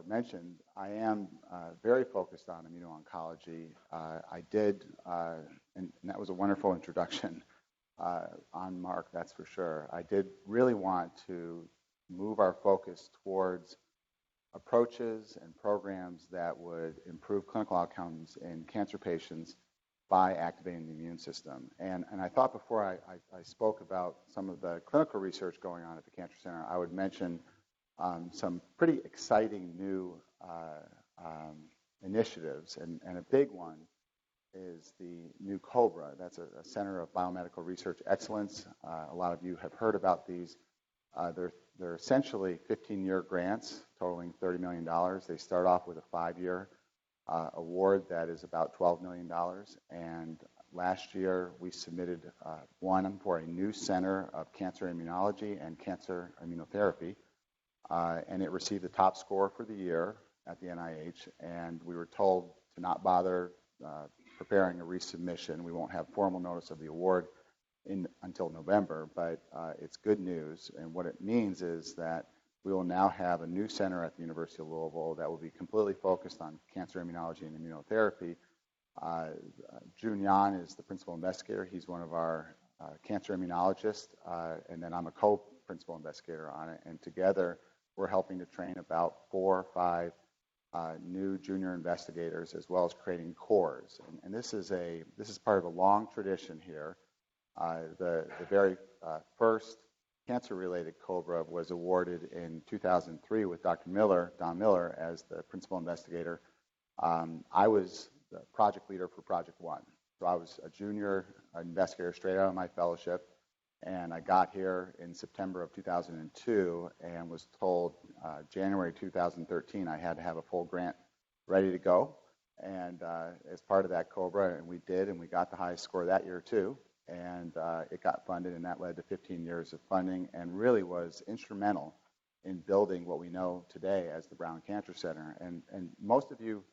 mentioned, I am very focused on immuno-oncology. I did, and that was a wonderful introduction on Mark, that's for sure. I did really want to move our focus towards approaches and programs that would improve clinical outcomes in cancer patients by activating the immune system. And I thought before I spoke about some of the clinical research going on at the Cancer Center, I would mention some pretty exciting new initiatives. And a big one is the new COBRA. That's a Center of Biomedical Research Excellence. A lot of you have heard about these. They're essentially 15-year grants totaling $30 million. They start off with a 5-year award that is about $12 million. And last year we submitted one for a new Center of Cancer Immunology and Cancer Immunotherapy. And it received the top score for the year at the NIH. And we were told to not bother preparing a resubmission. We won't have formal notice of the award until November, but it's good news. And what it means is that we will now have a new center at the University of Louisville that will be completely focused on cancer immunology and immunotherapy. Jun Yan is the principal investigator. He's one of our cancer immunologists, and then I'm a co-principal investigator on it. And together, we're helping to train about 4 or 5 new junior investigators, as well as creating cores. And this is part of a long tradition here. The very first cancer-related COBRA was awarded in 2003 with Don Miller, as the principal investigator. I was the project leader for Project One. So I was a junior investigator straight out of my fellowship, and I got here in September of 2002 and was told January 2013 I had to have a full grant ready to go. And as part of that COBRA, and we did, and we got the highest score that year too. And it got funded, and that led to 15 years of funding and really was instrumental in building what we know today as the Brown Cancer Center. And most of you,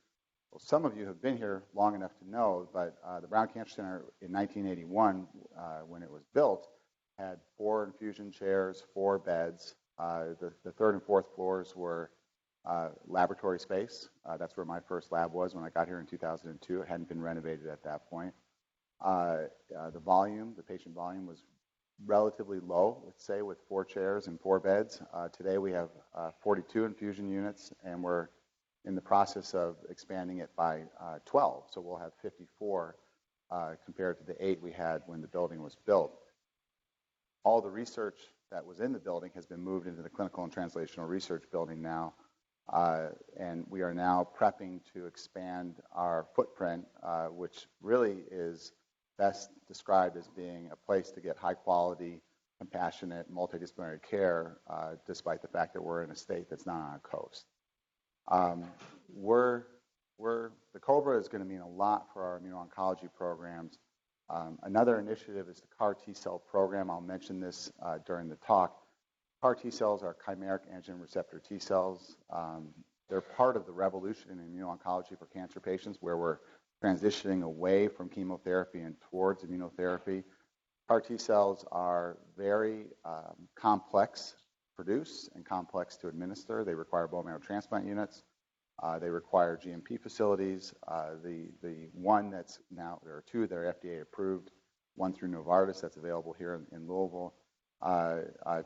well, some of you have been here long enough to know, but the Brown Cancer Center in 1981, when it was built, had 4 infusion chairs, 4 beds. The 3rd and 4th floors were laboratory space. That's where my first lab was when I got here in 2002. It hadn't been renovated at that point. The patient volume was relatively low, let's say, with 4 chairs and 4 beds. Today we have 42 infusion units, and we're in the process of expanding it by 12. So we'll have 54 compared to the 8 we had when the building was built. All the research that was in the building has been moved into the clinical and translational research building now. And we are now prepping to expand our footprint, which really is best described as being a place to get high quality, compassionate, multidisciplinary care, despite the fact that we're in a state that's not on a coast. The COBRA is going to mean a lot for our immuno-oncology programs. Another initiative is the CAR T-cell program. I'll mention this during the talk. CAR T-cells are Chimeric Antigen Receptor T-cells. They're part of the revolution in immuno-oncology for cancer patients, where we're transitioning away from chemotherapy and towards immunotherapy. CAR T-cells are very complex to produce and complex to administer. They require bone marrow transplant units. They require GMP facilities. The one that's now, there are 2 that are FDA-approved, one through Novartis that's available here in Louisville,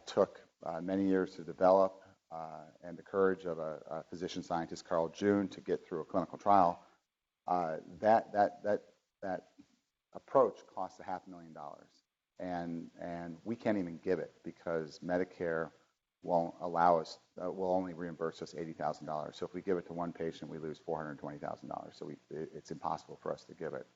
took many years to develop, and the courage of a physician scientist, Carl June, to get through a clinical trial. That approach costs $500,000, and we can't even give it because Medicare won't allow us, will only reimburse us $80,000. So if we give it to one patient, we lose $420,000. So it's impossible for us to give it.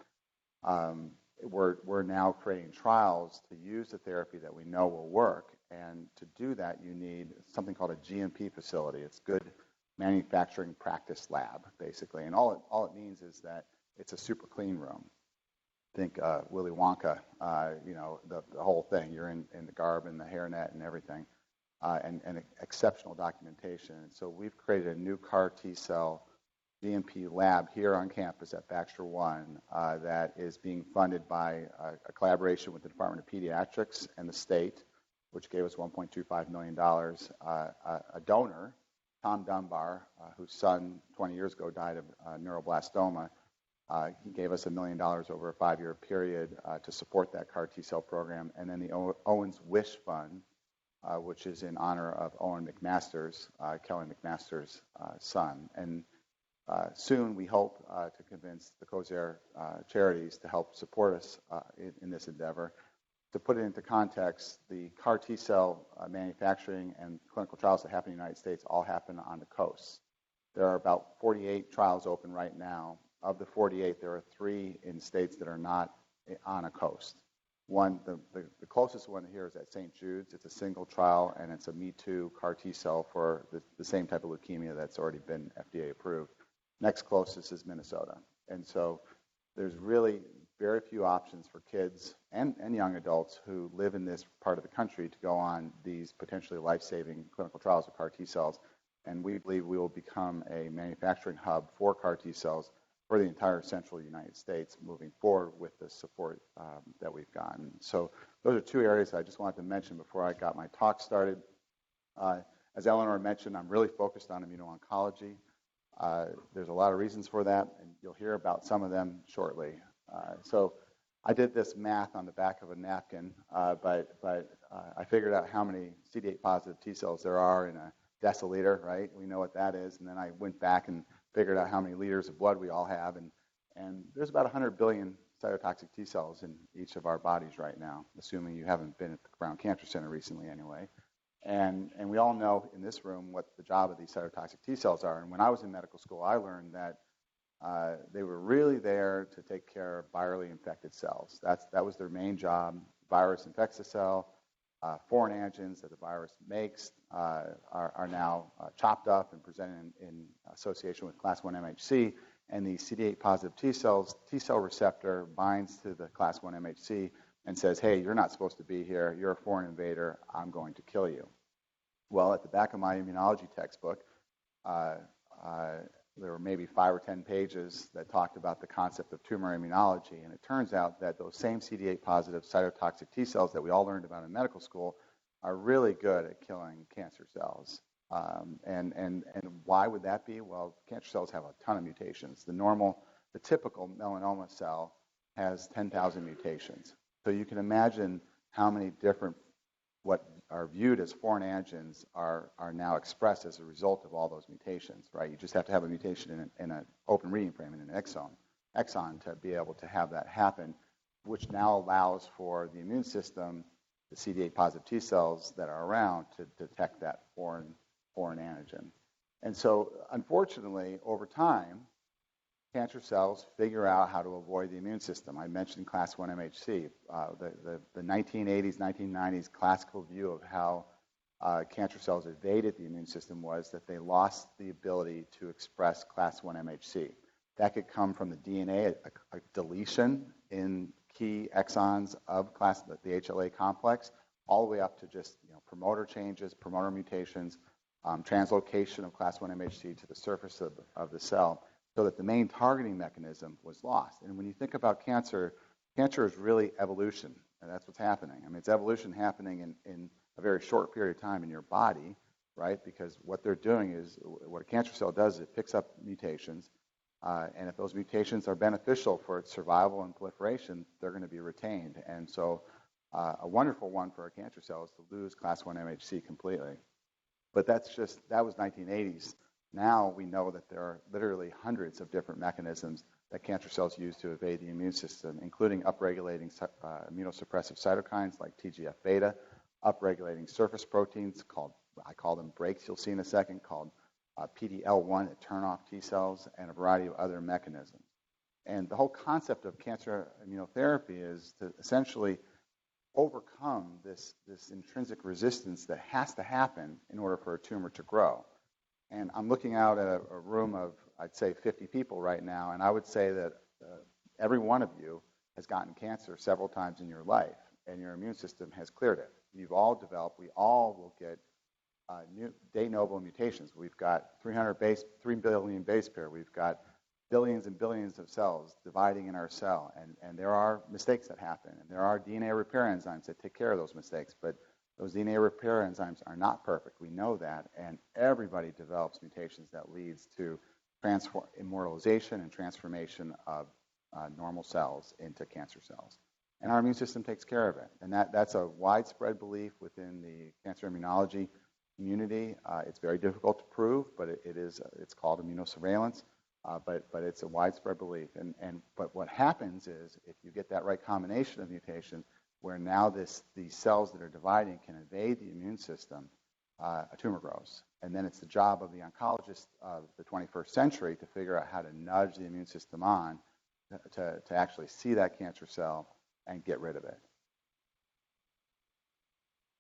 We're now creating trials to use the therapy that we know will work, and to do that, you need something called a GMP facility. It's Good Manufacturing Practice Lab, basically, and all it means is that it's a super clean room. Think Willy Wonka, the whole thing. You're in the garb and the hairnet and everything, and exceptional documentation. And so we've created a new CAR T-cell GMP lab here on campus at Baxter One that is being funded by a collaboration with the Department of Pediatrics and the state, which gave us $1.25 million, a donor, Tom Dunbar, whose son 20 years ago died of neuroblastoma. He gave us $1 million over a 5-year period to support that CAR T-cell program. And then the Owens Wish Fund, which is in honor of Owen McMaster's, Kelly McMaster's son. And soon we hope to convince the COSAIR charities to help support us in this endeavor. To put it into context, the CAR T-cell manufacturing and clinical trials that happen in the United States all happen on the coasts. There are about 48 trials open right now. Of the 48, there are 3 in states that are not on a coast. One, the closest one here is at St. Jude's. It's a single trial, and it's a Me-Too CAR T-cell for the same type of leukemia that's already been FDA approved. Next closest is Minnesota. And so there's really very few options for kids and young adults who live in this part of the country to go on these potentially life-saving clinical trials of CAR T-cells. And we believe we will become a manufacturing hub for CAR T-cells for the entire central United States moving forward with the support that we've gotten. So those are 2 areas I just wanted to mention before I got my talk started. As Eleanor mentioned, I'm really focused on immuno-oncology. There's a lot of reasons for that, and you'll hear about some of them shortly. So I did this math on the back of a napkin, but I figured out how many CD8 positive T cells there are in a deciliter, right? We know what that is. And then I went back and figured out how many liters of blood we all have. And there's about 100 billion cytotoxic T cells in each of our bodies right now, assuming you haven't been at the Brown Cancer Center recently anyway. And we all know in this room what the job of these cytotoxic T cells are. And when I was in medical school, I learned that they were really there to take care of virally infected cells. That was their main job. Virus infects the cell. Foreign antigens that the virus makes are now chopped up and presented in association with class 1 MHC. And the CD8 positive T cell receptor binds to the class 1 MHC and says, hey, you're not supposed to be here. You're a foreign invader. I'm going to kill you. Well, at the back of my immunology textbook, there were maybe 5 or 10 pages that talked about the concept of tumor immunology. And it turns out that those same CD8 positive cytotoxic T cells that we all learned about in medical school are really good at killing cancer cells. And why would that be? Well, cancer cells have a ton of mutations. The typical melanoma cell has 10,000 mutations. So you can imagine how many different, what are viewed as foreign antigens are now expressed as a result of all those mutations, right? You just have to have a mutation in an open reading frame, in an exon to be able to have that happen, which now allows for the immune system, the CD8 positive T cells that are around, to detect that foreign antigen. And so, unfortunately, over time, cancer cells figure out how to avoid the immune system. I mentioned class 1 MHC. The 1980s, 1990s classical view of how cancer cells evaded the immune system was that they lost the ability to express class 1 MHC. That could come from the DNA, a deletion in key exons of the HLA complex, all the way up to just promoter changes, promoter mutations, translocation of class 1 MHC to the surface of the cell, so that the main targeting mechanism was lost. And when you think about cancer is really evolution, and that's what's happening. I mean, it's evolution happening in a very short period of time in your body, right? Because what they're doing is, what a cancer cell does is it picks up mutations, and if those mutations are beneficial for its survival and proliferation, they're going to be retained. And so a wonderful one for a cancer cell is to lose class 1 MHC completely. But that was 1980s. Now we know that there are literally hundreds of different mechanisms that cancer cells use to evade the immune system, including upregulating immunosuppressive cytokines like TGF-beta, upregulating surface proteins I call them brakes, you'll see in a second, called PD-L1 that turn off T cells, and a variety of other mechanisms. And the whole concept of cancer immunotherapy is to essentially overcome this intrinsic resistance that has to happen in order for a tumor to grow. And I'm looking out at a room of, I'd say, 50 people right now, and I would say that every one of you has gotten cancer several times in your life, and your immune system has cleared it. We all will get de novo mutations. We've got 3 billion base pair. We've got billions and billions of cells dividing in our cell, and there are mistakes that happen, and there are DNA repair enzymes that take care of those mistakes. But Those DNA repair enzymes are not perfect. We know that, and everybody develops mutations that leads to immortalization and transformation of normal cells into cancer cells. And our immune system takes care of it. And that's a widespread belief within the cancer immunology community. It's very difficult to prove, but it's called immunosurveillance. But it's a widespread belief. But what happens is if you get that right combination of mutation, where now these cells that are dividing can evade the immune system, a tumor grows. And then it's the job of the oncologist of the 21st century to figure out how to nudge the immune system on to actually see that cancer cell and get rid of it.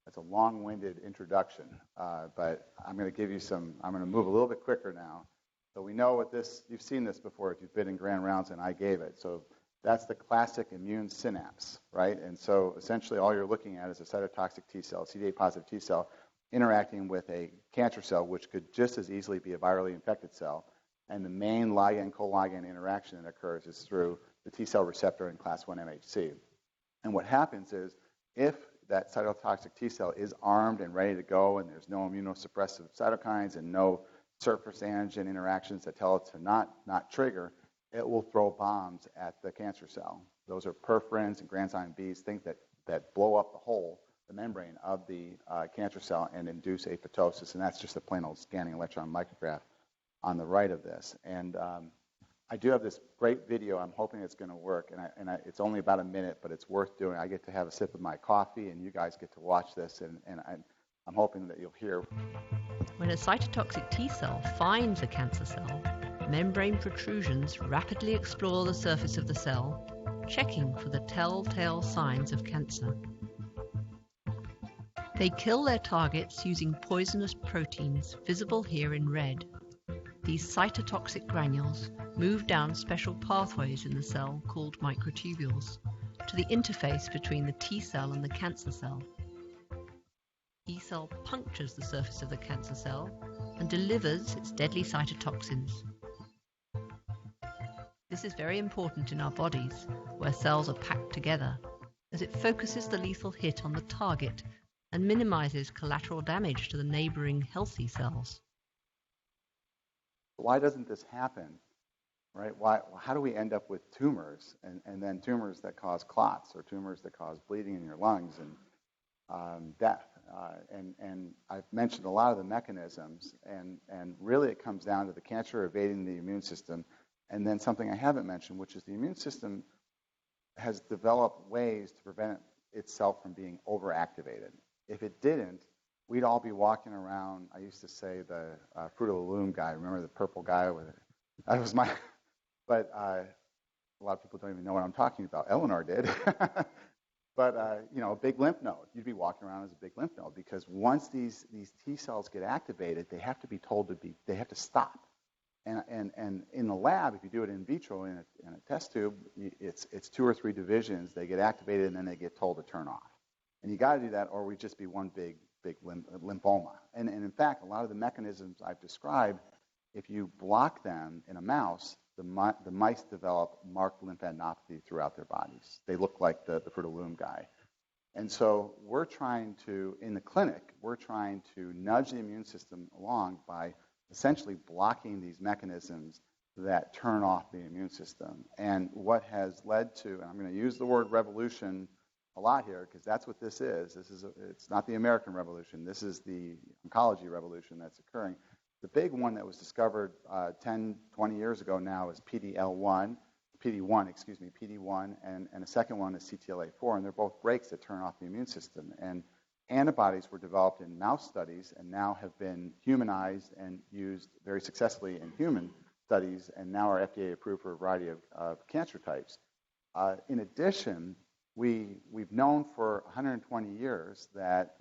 That's a long-winded introduction, but I'm going to move a little bit quicker now. So we know what you've seen this before if you've been in grand rounds, and I gave it. So that's the classic immune synapse, right? And so essentially all you're looking at is a cytotoxic T cell, CD8 positive T cell, interacting with a cancer cell, which could just as easily be a virally infected cell. And the main ligand-coligand interaction that occurs is through the T cell receptor and class 1 MHC. And what happens is if that cytotoxic T cell is armed and ready to go and there's no immunosuppressive cytokines and no surface antigen interactions that tell it to not trigger, it will throw bombs at the cancer cell. Those are perforins and granzyme Bs, things that blow up the membrane of the cancer cell and induce apoptosis. And that's just a plain old scanning electron micrograph on the right of this. And I do have this great video. I'm hoping it's going to work. And it's only about a minute, but it's worth doing. I get to have a sip of my coffee, and you guys get to watch this. And I'm hoping that you'll hear. When a cytotoxic T cell finds a cancer cell, membrane protrusions rapidly explore the surface of the cell, checking for the telltale signs of cancer. They kill their targets using poisonous proteins, visible here in red. These cytotoxic granules move down special pathways in the cell called microtubules to the interface between the T cell and the cancer cell. E cell punctures the surface of the cancer cell and delivers its deadly cytotoxins. This is very important in our bodies, where cells are packed together, as it focuses the lethal hit on the target and minimizes collateral damage to the neighboring healthy cells. Why doesn't this happen? Right? How do we end up with tumors and then tumors that cause clots or tumors that cause bleeding in your lungs and death? And I've mentioned a lot of the mechanisms, and really it comes down to the cancer evading the immune system, and then something I haven't mentioned, which is the immune system has developed ways to prevent itself from being overactivated. If it didn't, we'd all be walking around. I used to say the Fruit of the Loom guy. Remember the purple guy with it? That was my. But a lot of people don't even know what I'm talking about. Eleanor did. But a big lymph node. You'd be walking around as a big lymph node because once these T cells get activated, they have to be told they have to stop. And in the lab, if you do it in vitro in a test tube, it's 2 or 3 divisions. They get activated and then they get told to turn off. And you got to do that, or we just be one big lymphoma. And in fact, a lot of the mechanisms I've described, if you block them in a mouse, the mice develop marked lymphadenopathy throughout their bodies. They look like the Fruit of the Loom guy. And so in the clinic, we're trying to nudge the immune system along by essentially blocking these mechanisms that turn off the immune system. And what has led to, and I'm going to use the word revolution a lot here because that's what this is. It's not the American Revolution. This is the oncology revolution that's occurring. The big one that was discovered 10, 20 years ago now is PD-1, and a second one is CTLA-4, and they're both brakes that turn off the immune system. And antibodies were developed in mouse studies and now have been humanized and used very successfully in human studies and now are FDA approved for a variety of cancer types. In addition, we've known for 120 years that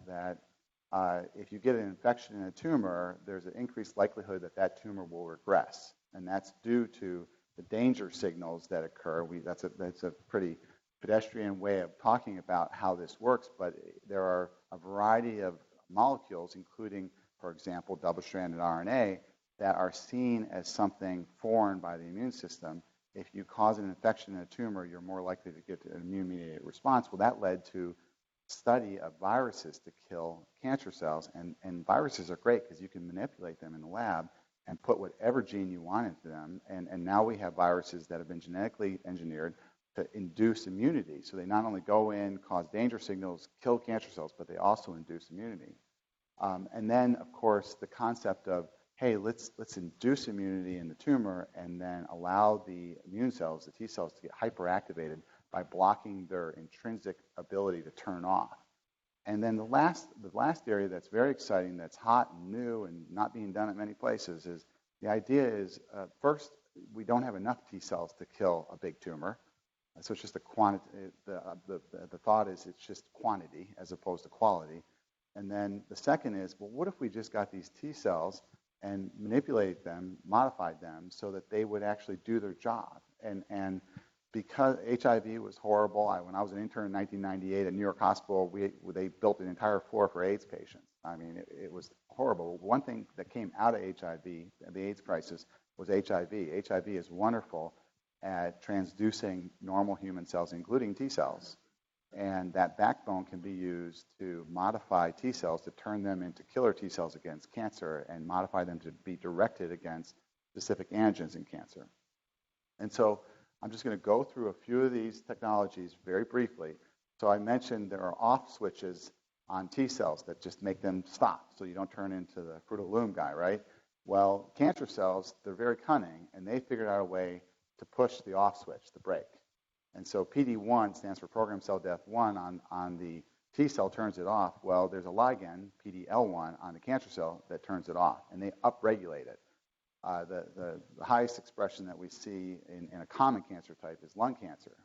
if you get an infection in a tumor, there's an increased likelihood that tumor will regress, and that's due to the danger signals that occur. That's a pretty pedestrian way of talking about how this works, but there are a variety of molecules, including, for example, double-stranded RNA, that are seen as something foreign by the immune system. If you cause an infection in a tumor, you're more likely to get an immune-mediated response. Well, that led to study of viruses to kill cancer cells. And viruses are great because you can manipulate them in the lab and put whatever gene you want into them. And now we have viruses that have been genetically engineered to induce immunity. So they not only go in, cause danger signals, kill cancer cells, but they also induce immunity. And then, of course, the concept of, hey, let's induce immunity in the tumor and then allow the immune cells, the T cells, to get hyperactivated by blocking their intrinsic ability to turn off. And then the last area that's very exciting, that's hot and new and not being done at many places, is the idea is, first, we don't have enough T cells to kill a big tumor. So it's just a quantity. The thought is it's just quantity as opposed to quality. And then the second is, well, what if we just got these T cells and manipulated them, modified them, so that they would actually do their job? And because HIV was horrible, when I was an intern in 1998 at New York Hospital, they built an entire floor for AIDS patients. I mean, it was horrible. One thing that came out of HIV, the AIDS crisis, was HIV. HIV is wonderful at transducing normal human cells, including T cells. And that backbone can be used to modify T cells to turn them into killer T cells against cancer and modify them to be directed against specific antigens in cancer. And so I'm just going to go through a few of these technologies very briefly. So I mentioned there are off switches on T cells that just make them stop so you don't turn into the Fruit of the Loom guy, right? Well, cancer cells, they're very cunning, and they figured out a way to push the off switch, the brake. And so PD-1 stands for programmed cell death 1 on the T cell, turns it off. Well, there's a ligand, PD-L1, on the cancer cell that turns it off, and they upregulate it. The highest expression that we see in a common cancer type is lung cancer.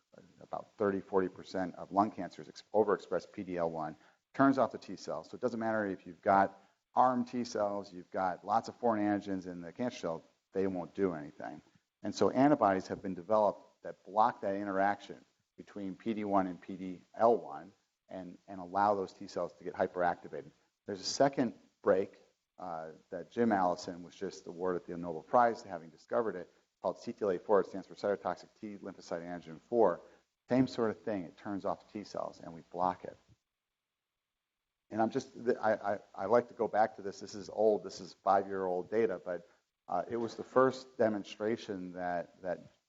About 30-40% of lung cancers overexpress PD-L1, turns off the T cells. So it doesn't matter if you've got armed T cells, you've got lots of foreign antigens in the cancer cell, they won't do anything. And so antibodies have been developed that block that interaction between PD-1 and PD-L1 and allow those T cells to get hyperactivated. There's a second break that Jim Allison was just awarded the Nobel Prize for having discovered it, called CTLA-4. It stands for Cytotoxic T lymphocyte antigen 4. Same sort of thing. It turns off T cells, and we block it. And I like to go back to this. This is old. This is 5-year-old data, but it was the first demonstration that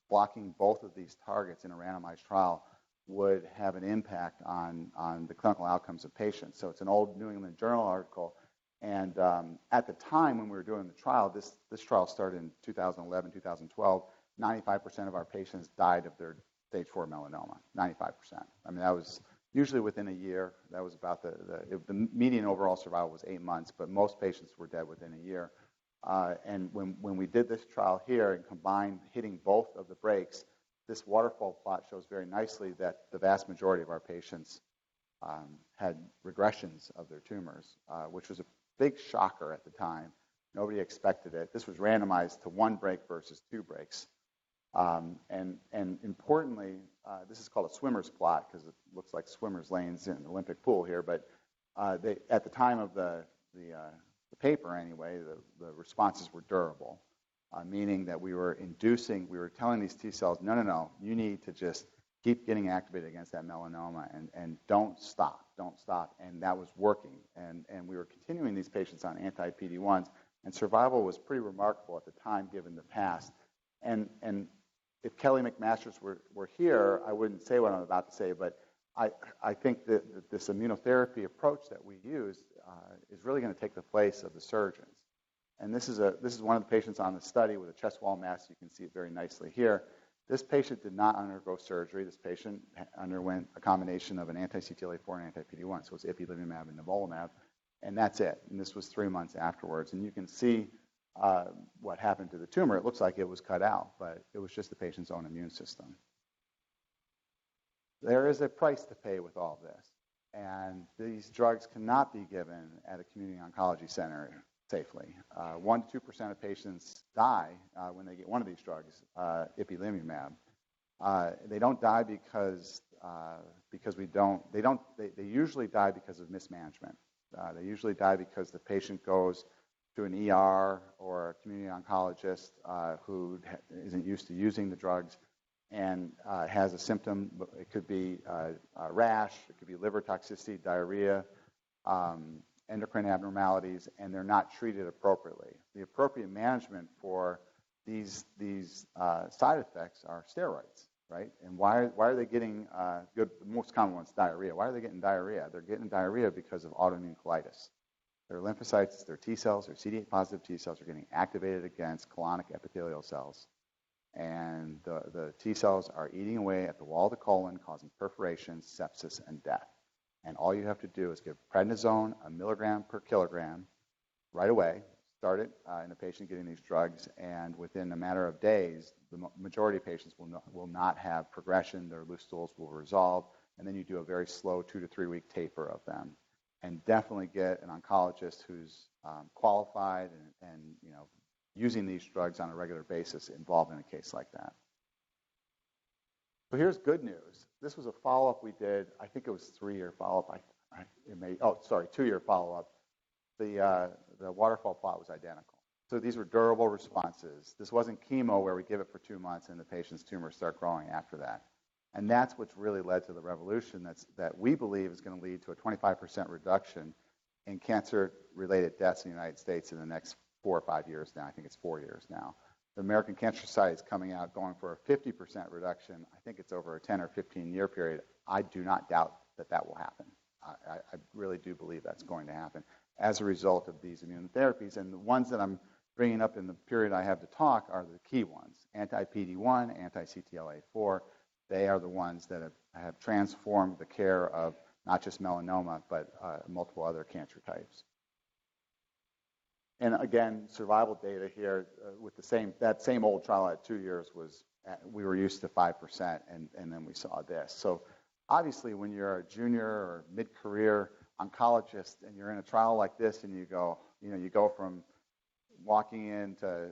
blocking both of these targets in a randomized trial would have an impact on the clinical outcomes of patients. So it's an old New England Journal article. And at the time when we were doing the trial, this trial started in 2011, 2012, 95% of our patients died of their stage 4 melanoma, 95%. I mean, that was usually within a year. That was about the median overall survival was 8 months, but most patients were dead within a year. And when we did this trial here and combined hitting both of the breaks, this waterfall plot shows very nicely that the vast majority of our patients had regressions of their tumors, which was a big shocker at the time. Nobody expected it. This was randomized to 1 break versus 2 breaks. And importantly, this is called a swimmer's plot because it looks like swimmer's lanes in an Olympic pool here. But at the time of the paper anyway, the responses were durable, meaning that we were telling these T cells, no, you need to just keep getting activated against that melanoma and don't stop. And that was working. And we were continuing these patients on anti-PD-1s, and survival was pretty remarkable at the time given the past. And if Kelly McMasters were here, I wouldn't say what I'm about to say, but I think that this immunotherapy approach that we use is really going to take the place of the surgeons. And this is one of the patients on the study with a chest wall mass. You can see it very nicely here. This patient did not undergo surgery. This patient underwent a combination of an anti-CTLA-4 and anti-PD-1, so it's ipilimumab and nivolumab, and that's it. And this was 3 months afterwards. And you can see what happened to the tumor. It looks like it was cut out, but it was just the patient's own immune system. There is a price to pay with all this, and these drugs cannot be given at a community oncology center safely. 1% to 2% of patients die when they get one of these drugs, ipilimumab. They don't die because they usually die because of mismanagement. They usually die because the patient goes to an ER or a community oncologist who isn't used to using the drugs. and has a symptom. It could be a rash, it could be liver toxicity, diarrhea, endocrine abnormalities, and they're not treated appropriately. The appropriate management for these side effects are steroids, right? And why are they getting good? The most common one's diarrhea. Why are they getting diarrhea? They're getting diarrhea because of autoimmune colitis. Their lymphocytes, their T cells, their CD8 positive T cells are getting activated against colonic epithelial cells. And the T cells are eating away at the wall of the colon, causing perforation, sepsis, and death. And all you have to do is give prednisone, 1 milligram per kilogram, right away. Start it in a patient getting these drugs, and within a matter of days, the majority of patients will not have progression. Their loose stools will resolve, and then you do a very slow 2 to 3 week taper of them. And definitely get an oncologist who's qualified and using these drugs on a regular basis involved in a case like that. So here's good news. This was a follow-up we did. I think it was 3-year follow-up. 2-year follow-up. The waterfall plot was identical. So these were durable responses. This wasn't chemo where we give it for 2 months and the patient's tumors start growing after that. And that's what's really led to the revolution that we believe is going to lead to a 25% reduction in cancer-related deaths in the United States in the next 4 or 5 years now. I think it's 4 years now. The American Cancer Society is coming out going for a 50% reduction. I think it's over a 10 or 15-year period. I do not doubt that will happen. I really do believe that's going to happen as a result of these immunotherapies. And the ones that I'm bringing up in the period I have to talk are the key ones. Anti-PD-1, anti-CTLA-4. They are the ones that have transformed the care of not just melanoma, but multiple other cancer types. And again, survival data here with that same old trial at 2 years we were used to 5%, and then we saw this. So obviously, when you're a junior or mid-career oncologist and you're in a trial like this, and you go from walking into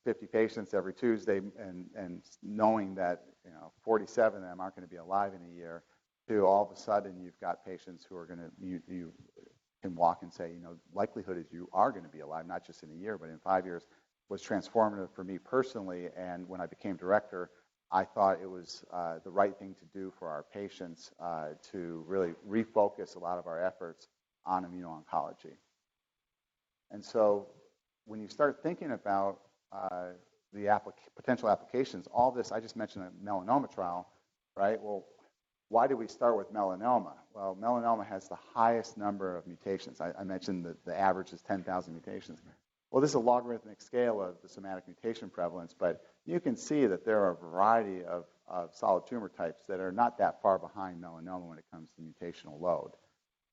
50 patients every Tuesday and knowing that 47 of them aren't going to be alive in a year, to all of a sudden you've got patients who are going to you can walk and say, likelihood is you are going to be alive, not just in a year, but in 5 years, was transformative for me personally. And when I became director, I thought it was the right thing to do for our patients to really refocus a lot of our efforts on immuno-oncology. And so when you start thinking about the potential applications, all this, I just mentioned a melanoma trial, right? Well, why did we start with melanoma? Well, melanoma has the highest number of mutations. I mentioned that the average is 10,000 mutations. Well, this is a logarithmic scale of the somatic mutation prevalence, but you can see that there are a variety of solid tumor types that are not that far behind melanoma when it comes to mutational load.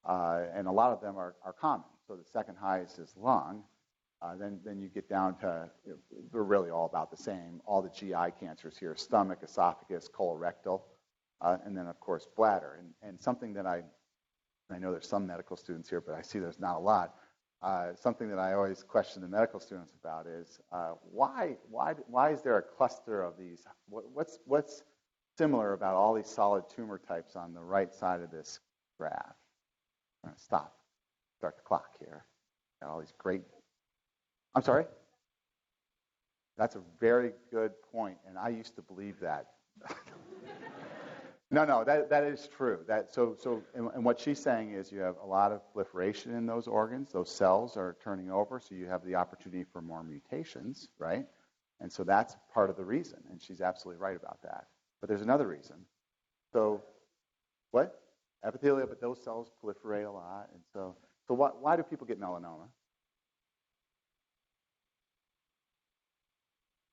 And a lot of them are common. So the second highest is lung. Then you get down to, they're really all about the same. All the GI cancers here, stomach, esophagus, colorectal, and then, of course, bladder. And something that I know there's some medical students here, but I see there's not a lot. Something that I always question the medical students about is why is there a cluster of these? What's similar about all these solid tumor types on the right side of this graph? I'm going to start the clock here. Got all these great. I'm sorry? That's a very good point, and I used to believe that. No, that is true. And what she's saying is you have a lot of proliferation in those organs. Those cells are turning over, so you have the opportunity for more mutations, right? And so that's part of the reason, and she's absolutely right about that. But there's another reason. So what? Epithelial, but those cells proliferate a lot, and so why do people get melanoma?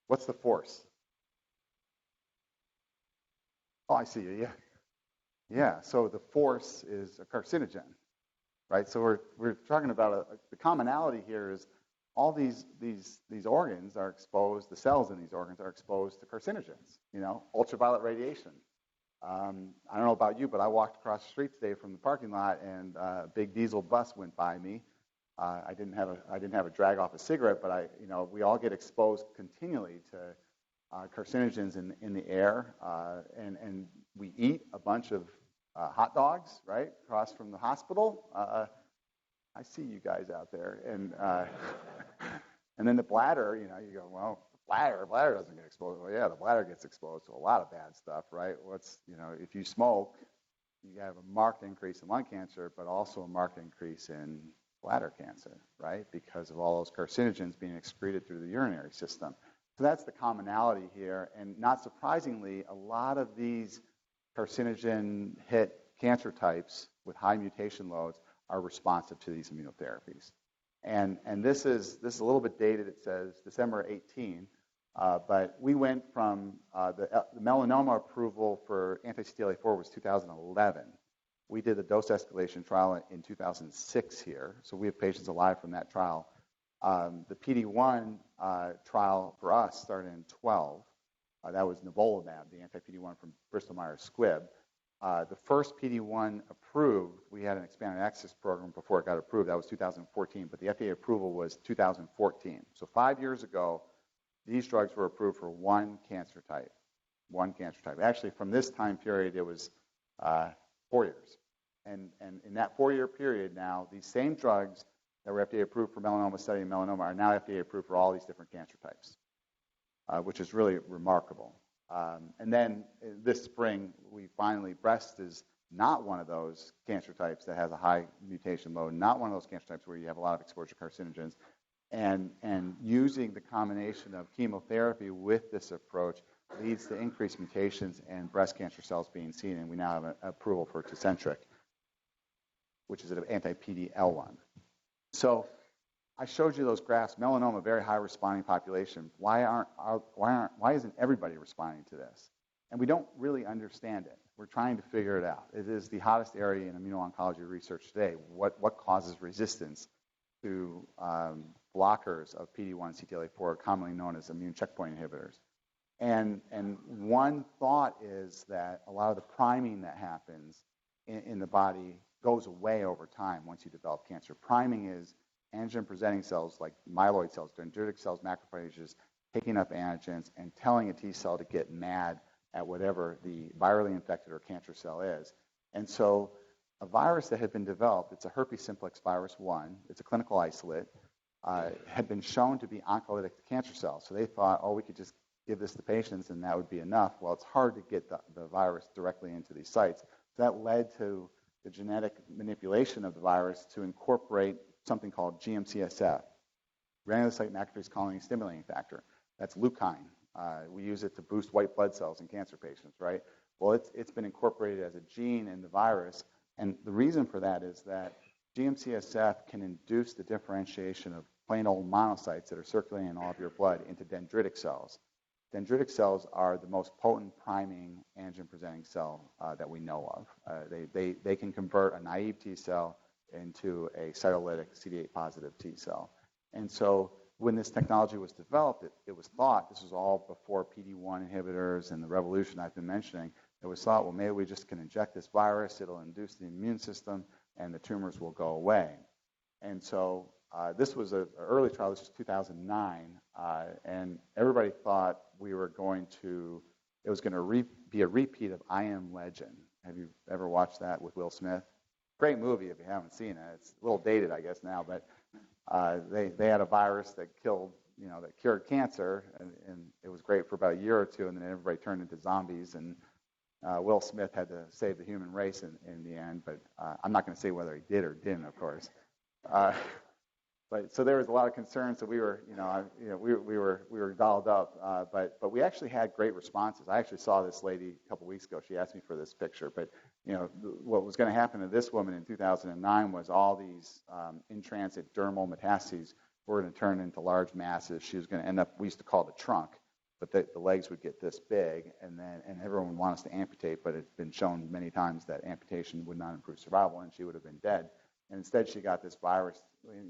What's the force? Oh, I see you. Yeah. So the force is a carcinogen, right? So we're talking about the commonality here is all these organs are exposed. The cells in these organs are exposed to carcinogens. Ultraviolet radiation. I don't know about you, but I walked across the street today from the parking lot, and a big diesel bus went by me. I didn't have a drag off a cigarette, but we all get exposed continually to carcinogens in the air, and we eat a bunch of hot dogs, right, across from the hospital. I see you guys out there, and then the bladder. You go, well, the bladder doesn't get exposed. Well, yeah, the bladder gets exposed to a lot of bad stuff, right? If you smoke, you have a marked increase in lung cancer, but also a marked increase in bladder cancer, right? Because of all those carcinogens being excreted through the urinary system. So that's the commonality here. And not surprisingly, a lot of these carcinogen hit cancer types with high mutation loads are responsive to these immunotherapies. And this is a little bit dated. It says December 18, but we went from the melanoma approval for anti-CTLA-4 was 2011. We did the dose escalation trial in 2006 here, so we have patients alive from that trial. The PD-1 trial for us started in 12. That was nivolumab, the anti-PD-1 from Bristol Myers Squibb. The first PD-1 approved, we had an expanded access program before it got approved. That was 2014, but the FDA approval was 2014. So 5 years ago, these drugs were approved for one cancer type. Actually, from this time period, it was 4 years. And in that 4-year period now, these same drugs that were FDA approved for melanoma study and melanoma are now FDA approved for all these different cancer types, which is really remarkable. And then this spring, breast is not one of those cancer types that has a high mutation load, not one of those cancer types where you have a lot of exposure to carcinogens. And using the combination of chemotherapy with this approach leads to increased mutations and breast cancer cells being seen. And we now have an approval for Tecentriq, which is an anti-PD-L1. So I showed you those graphs. Melanoma, very high responding population. Why isn't everybody responding to this? And we don't really understand it. We're trying to figure it out. It is the hottest area in immuno-oncology research today. What causes resistance to blockers of PD-1, CTLA-4, commonly known as immune checkpoint inhibitors? And one thought is that a lot of the priming that happens in the body goes away over time once you develop cancer. Priming is antigen-presenting cells like myeloid cells, dendritic cells, macrophages, taking up antigens and telling a T cell to get mad at whatever the virally infected or cancer cell is. And so a virus that had been developed, it's a herpes simplex virus 1, it's a clinical isolate, had been shown to be oncolytic to cancer cells. So they thought, we could just give this to patients and that would be enough. Well, it's hard to get the virus directly into these sites. So that led to the genetic manipulation of the virus to incorporate something called GM-CSF, granulocyte macrophage colony stimulating factor. That's leukine. We use it to boost white blood cells in cancer patients, right? Well, it's been incorporated as a gene in the virus, and the reason for that is that GM-CSF can induce the differentiation of plain old monocytes that are circulating in all of your blood into dendritic cells. Dendritic cells are the most potent priming antigen-presenting cell that we know of. They can convert a naive T cell into a cytolytic CD8 positive T cell. And so when this technology was developed, it was thought, this was all before PD-1 inhibitors and the revolution I've been mentioning, it was thought, well, maybe we just can inject this virus, it'll induce the immune system, and the tumors will go away. And so this was an early trial, this was 2009, and everybody thought it was going to be a repeat of I Am Legend. Have you ever watched that with Will Smith? Great movie if you haven't seen it. It's a little dated, I guess, now, but they had a virus that cured cancer, and it was great for about a year or two, and then everybody turned into zombies, and Will Smith had to save the human race in the end, but I'm not going to say whether he did or didn't, of course. But so there was a lot of concern. So we were dolled up, but we actually had great responses. I actually saw this lady a couple weeks ago. She asked me for this picture, but what was going to happen to this woman in 2009 was all these in-transit dermal metastases were going to turn into large masses. She was going to end up, we used to call it a trunk, but the legs would get this big, and everyone would want us to amputate, but it's been shown many times that amputation would not improve survival, and she would have been dead. And instead, she got this virus,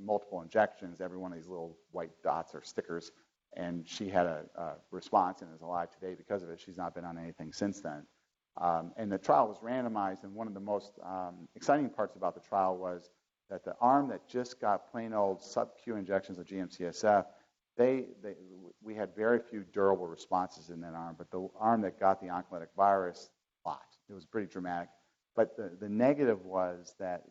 multiple injections, every one of these little white dots or stickers, and she had a response and is alive today because of it. She's not been on anything since then. And the trial was randomized, and one of the most exciting parts about the trial was that the arm that just got plain old sub-Q injections of GM-CSF, we had very few durable responses in that arm, but the arm that got the oncolytic virus, a lot. It was pretty dramatic. But the negative was that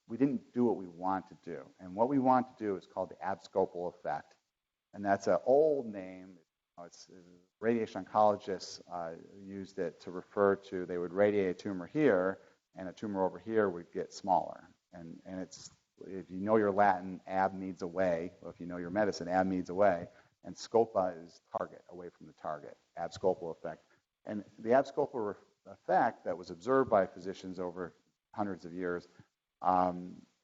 we didn't do what we want to do. And what we want to do is called the abscopal effect. And that's an old name. radiation oncologists used it to refer to, they would radiate a tumor here, and a tumor over here would get smaller. And it's, if you know your Latin, ab means away. Well, if you know your medicine, ab means away. And scopa is target, away from the target, abscopal effect. And the abscopal effect that was observed by physicians over hundreds of years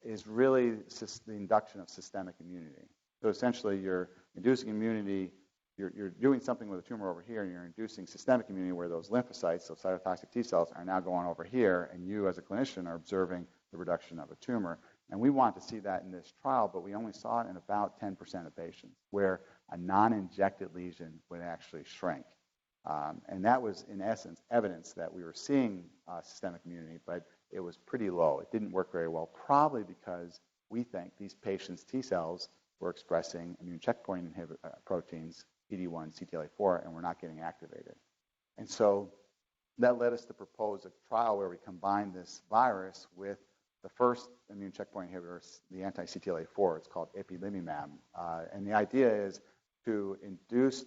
is really the induction of systemic immunity. So essentially, you're inducing immunity, you're doing something with a tumor over here, and you're inducing systemic immunity where those lymphocytes, those cytotoxic T cells, are now going over here, and you as a clinician are observing the reduction of a tumor. And we want to see that in this trial, but we only saw it in about 10% of patients, where a non-injected lesion would actually shrink. And that was, in essence, evidence that we were seeing systemic immunity, but it was pretty low. It didn't work very well, probably because we think these patients' T cells were expressing immune checkpoint proteins, PD-1, CTLA-4, and were not getting activated. And so that led us to propose a trial where we combine this virus with the first immune checkpoint inhibitor, the anti-CTLA-4. It's called ipilimumab. And the idea is to induce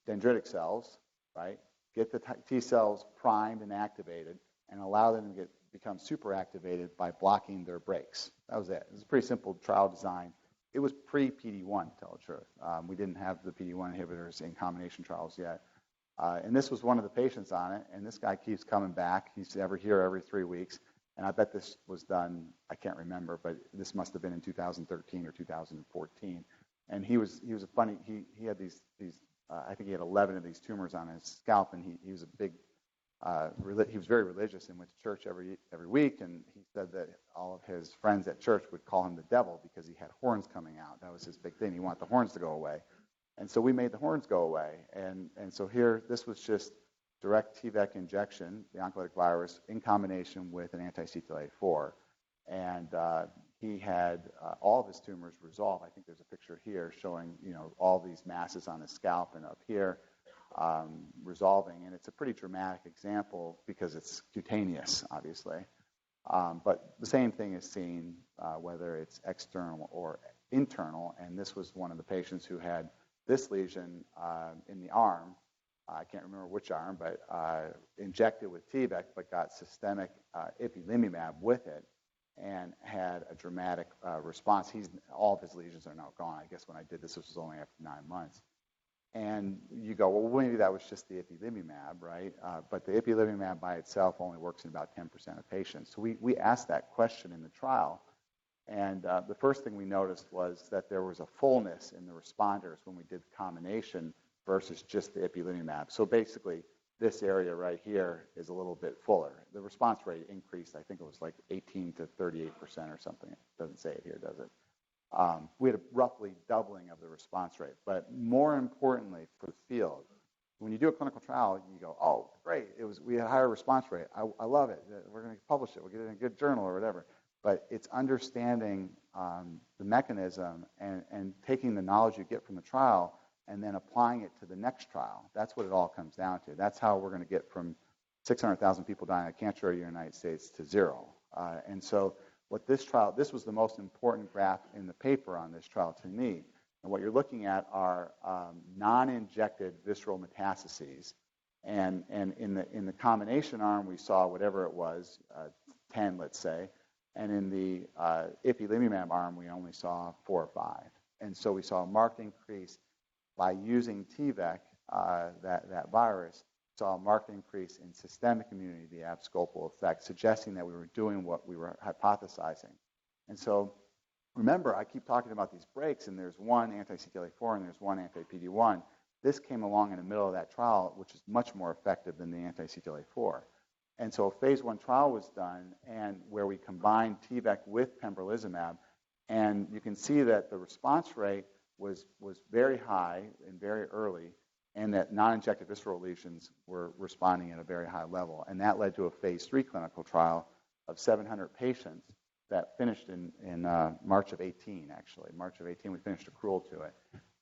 dendritic cells, right? Get the T cells primed and activated, and allow them to become super activated by blocking their brakes. That was it. It was a pretty simple trial design. It was pre-PD-1, to tell the truth. We didn't have the PD-1 inhibitors in combination trials yet. And this was one of the patients on it, and this guy keeps coming back. He's here every 3 weeks. And I bet this was done, I can't remember, but this must have been in 2013 or 2014. And he was a funny, he had these I think he had 11 of these tumors on his scalp, and he was a big, he was very religious and went to church every week, and he said that all of his friends at church would call him the devil because he had horns coming out. That was his big thing. He wanted the horns to go away. And so we made the horns go away. And so here, this was just direct TVEC injection, the oncolytic virus, in combination with an anti-CTLA-4. And he had all of his tumors resolve. I think there's a picture here showing, all these masses on his scalp and up here resolving. And it's a pretty dramatic example because it's cutaneous, obviously. But the same thing is seen whether it's external or internal. And this was one of the patients who had this lesion in the arm. I can't remember which arm, but injected with TVEC, but got systemic ipilimumab with it, and had a dramatic response. All of his lesions are now gone. I guess when I did this was only after 9 months. And you go, well, maybe that was just the ipilimumab, right? But the ipilimumab by itself only works in about 10% of patients. So we asked that question in the trial, and the first thing we noticed was that there was a fullness in the responders when we did the combination versus just the ipilimumab. So basically, this area right here is a little bit fuller. The response rate increased. I think it was like 18 to 38% or something. It doesn't say it here, does it? We had a roughly doubling of the response rate. But more importantly for the field, when you do a clinical trial, you go, oh, great, we had a higher response rate. I love it. We're going to publish it. We'll get it in a good journal or whatever. But it's understanding the mechanism and taking the knowledge you get from the trial and then applying it to the next trial. That's what it all comes down to. That's how we're going to get from 600,000 people dying of cancer in the United States to zero. And so what this was the most important graph in the paper on this trial to me. And what you're looking at are non-injected visceral metastases. And in the combination arm, we saw whatever it was, 10, let's say. And in the ipilimumab arm, we only saw 4 or 5. And so we saw a marked increase by using TVEC, that virus, saw a marked increase in systemic immunity, the abscopal effect, suggesting that we were doing what we were hypothesizing. And so, remember, I keep talking about these breaks, and there's one anti-CTLA-4 and there's one anti-PD-1. This came along in the middle of that trial, which is much more effective than the anti-CTLA-4. And so a phase 1 trial was done, and where we combined TVEC with Pembrolizumab, and you can see that the response rate was very high and very early, and that non-injected visceral lesions were responding at a very high level. And that led to a phase 3 clinical trial of 700 patients that finished in March of 18, actually. March of 18, we finished accrual to it.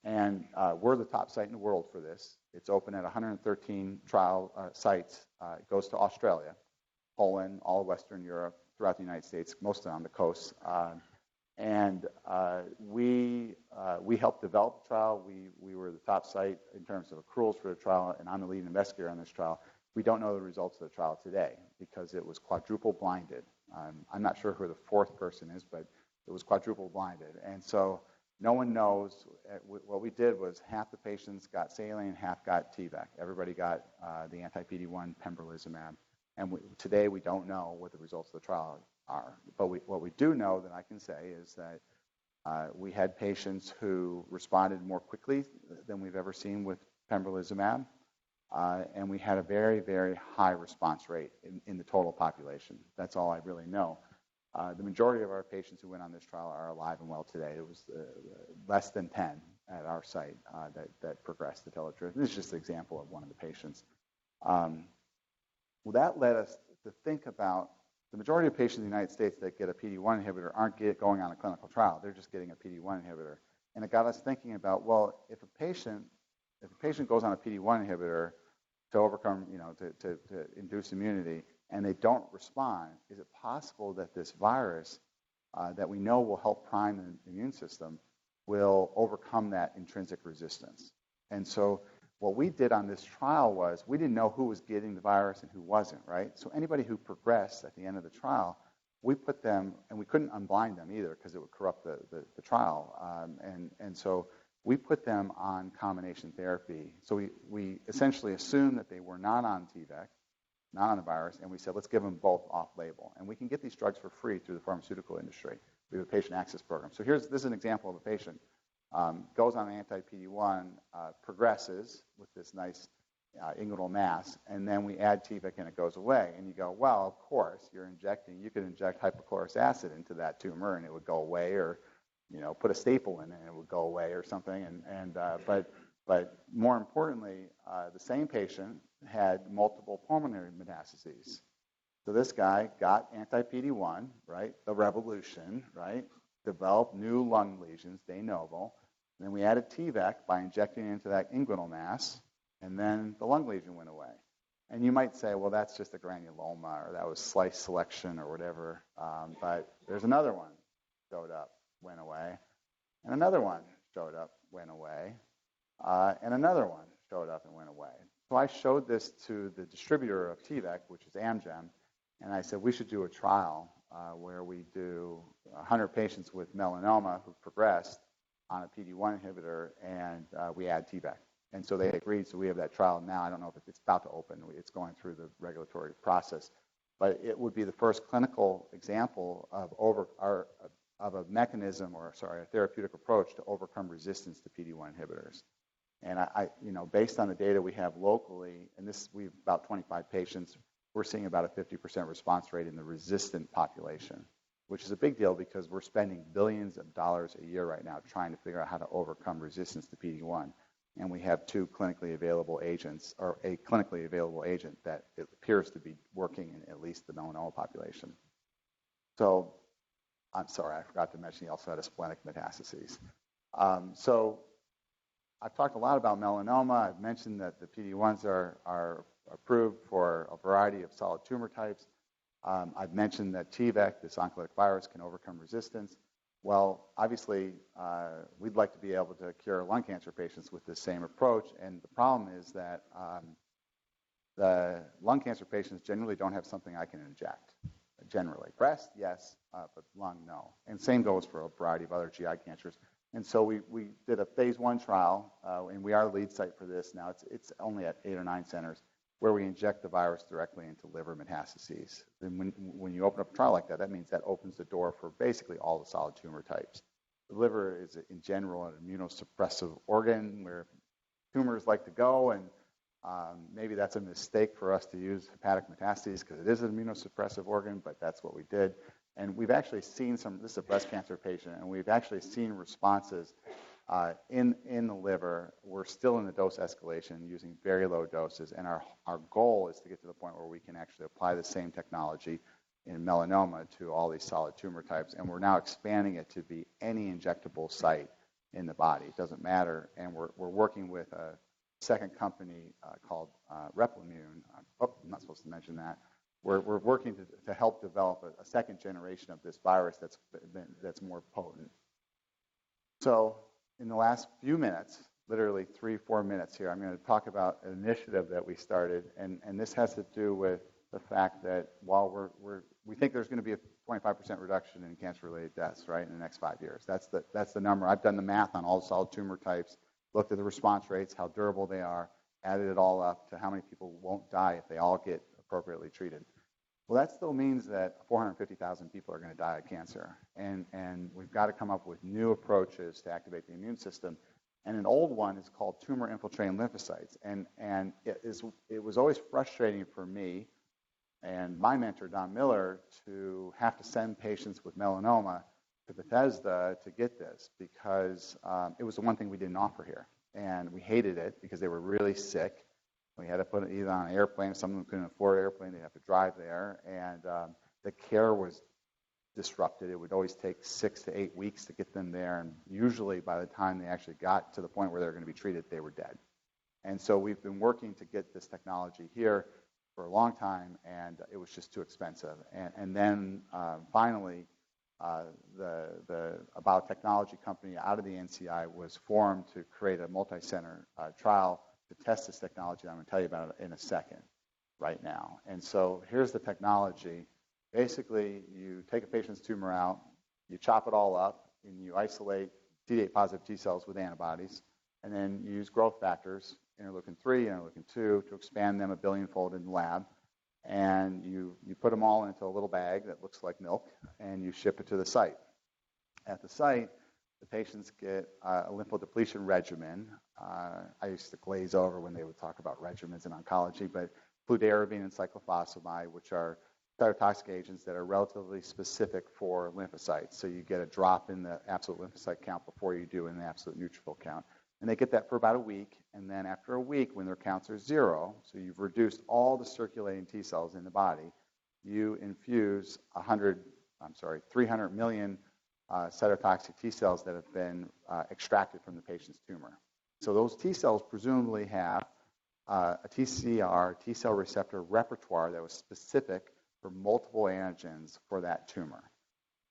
And we're the top site in the world for this. It's open at 113 trial sites. It goes to Australia, Poland, all of Western Europe, throughout the United States, mostly on the coast. And we helped develop the trial. We were the top site in terms of accruals for the trial, and I'm the lead investigator on this trial. We don't know the results of the trial today because it was quadruple blinded. I'm not sure who the fourth person is, but it was quadruple blinded. And so no one knows. What we did was half the patients got saline, half got TVEC. Everybody got the anti-PD-1 pembrolizumab. And today we don't know what the results of the trial are. But what we do know that I can say is that we had patients who responded more quickly than we've ever seen with pembrolizumab. And we had a very, very high response rate in the total population. That's all I really know. The majority of our patients who went on this trial are alive and well today. It was less than 10 at our site that progressed, to tell the truth. This is just an example of one of the patients. Well, that led us to think about the majority of patients in the United States that get a PD-1 inhibitor aren't going on a clinical trial. They're just getting a PD-1 inhibitor. And it got us thinking about, well, if a patient goes on a PD-1 inhibitor to overcome, to induce immunity, and they don't respond, is it possible that this virus that we know will help prime the immune system will overcome that intrinsic resistance? And so what we did on this trial was we didn't know who was getting the virus and who wasn't, right? So anybody who progressed at the end of the trial, we put them, and we couldn't unblind them either because it would corrupt the trial. And so we put them on combination therapy. So we essentially assumed that they were not on TVEC, not on the virus, and we said, let's give them both off-label. And we can get these drugs for free through the pharmaceutical industry. We have a patient access program. So this is an example of a patient. Goes on anti-PD-1, progresses with this nice inguinal mass, and then we add TVEC and it goes away. And you go, well, of course, you could inject hypochlorous acid into that tumor and it would go away, or put a staple in it and it would go away or something. But more importantly, the same patient had multiple pulmonary metastases. So this guy got anti-PD-1, right? The revolution, right? Developed new lung lesions, de novo. And then we added TVEC by injecting into that inguinal mass, and then the lung lesion went away. And you might say, well, that's just a granuloma, or that was slice selection or whatever. But there's another one showed up, went away. And another one showed up, went away. And another one showed up and went away. So I showed this to the distributor of TVEC, which is Amgen, and I said we should do a trial where we do 100 patients with melanoma who progressed on a PD-1 inhibitor, and we add TVEC. And so they agreed, so we have that trial now. I don't know if it's about to open. It's going through the regulatory process. But it would be the first clinical example of a mechanism, a therapeutic approach to overcome resistance to PD-1 inhibitors. And based on the data we have locally, and we have about 25 patients, we're seeing about a 50% response rate in the resistant population, which is a big deal because we're spending billions of dollars a year right now trying to figure out how to overcome resistance to PD-1. And we have two clinically available agents, or a clinically available agent that it appears to be working in at least the melanoma population. So, I'm sorry, I forgot to mention he also had a splenic metastases. So I've talked a lot about melanoma. I've mentioned that the PD-1s are approved for a variety of solid tumor types. I've mentioned that TVEC, this oncolytic virus, can overcome resistance. Well, obviously, we'd like to be able to cure lung cancer patients with this same approach, and the problem is that the lung cancer patients generally don't have something I can inject, generally. Breast, yes, but lung, no. And same goes for a variety of other GI cancers. And so we did a phase 1 trial, and we are the lead site for this now. It's only at 8 or 9 centers, where we inject the virus directly into liver metastases. And when you open up a trial like that, that means that opens the door for basically all the solid tumor types. The liver is, in general, an immunosuppressive organ where tumors like to go, and maybe that's a mistake for us to use hepatic metastases because it is an immunosuppressive organ, but that's what we did. And we've actually seen this is a breast cancer patient, and we've actually seen responses in the liver. We're still in the dose escalation using very low doses, and our goal is to get to the point where we can actually apply the same technology in melanoma to all these solid tumor types, and we're now expanding it to be any injectable site in the body. It doesn't matter, and we're working with a second company called Replimune. I'm not supposed to mention that. we're working to help develop a second generation of this virus that's more potent. So in the last few minutes, literally 3-4 minutes here, I'm going to talk about an initiative that we started, and this has to do with the fact that while we think there's going to be a 25% reduction in cancer-related deaths, right, in the next 5 years. That's the number. I've done the math on all solid tumor types, looked at the response rates, how durable they are, added it all up to how many people won't die if they all get appropriately treated. Well, that still means that 450,000 people are going to die of cancer, and we've got to come up with new approaches to activate the immune system. And an old one is called tumor-infiltrating lymphocytes, and it was always frustrating for me and my mentor, Don Miller, to have to send patients with melanoma to Bethesda to get this because it was the one thing we didn't offer here. And we hated it because they were really sick. We had to put it either on an airplane. Some of them couldn't afford an airplane. They'd have to drive there. And the care was disrupted. It would always take 6 to 8 weeks to get them there. And usually by the time they actually got to the point where they were going to be treated, they were dead. And so we've been working to get this technology here for a long time, and it was just too expensive. And then finally, a biotechnology company out of the NCI was formed to create a multi-center trial to test this technology. I'm going to tell you about it in a second right now. And so here's the technology. Basically, you take a patient's tumor out, you chop it all up, and you isolate CD8 positive T cells with antibodies, and then you use growth factors, interleukin-3, interleukin-2, to expand them a billionfold in the lab. And you put them all into a little bag that looks like milk, and you ship it to the site. At the site, the patients get a lymphodepletion regimen. I used to glaze over when they would talk about regimens in oncology, but fludarabine and cyclophosphamide, which are cytotoxic agents that are relatively specific for lymphocytes. So you get a drop in the absolute lymphocyte count before you do in the absolute neutrophil count. And they get that for about a week, and then after a week, when their counts are 0, so you've reduced all the circulating T cells in the body, you infuse 300 million cytotoxic T cells that have been extracted from the patient's tumor. So those T cells presumably have a TCR, T cell receptor repertoire that was specific for multiple antigens for that tumor.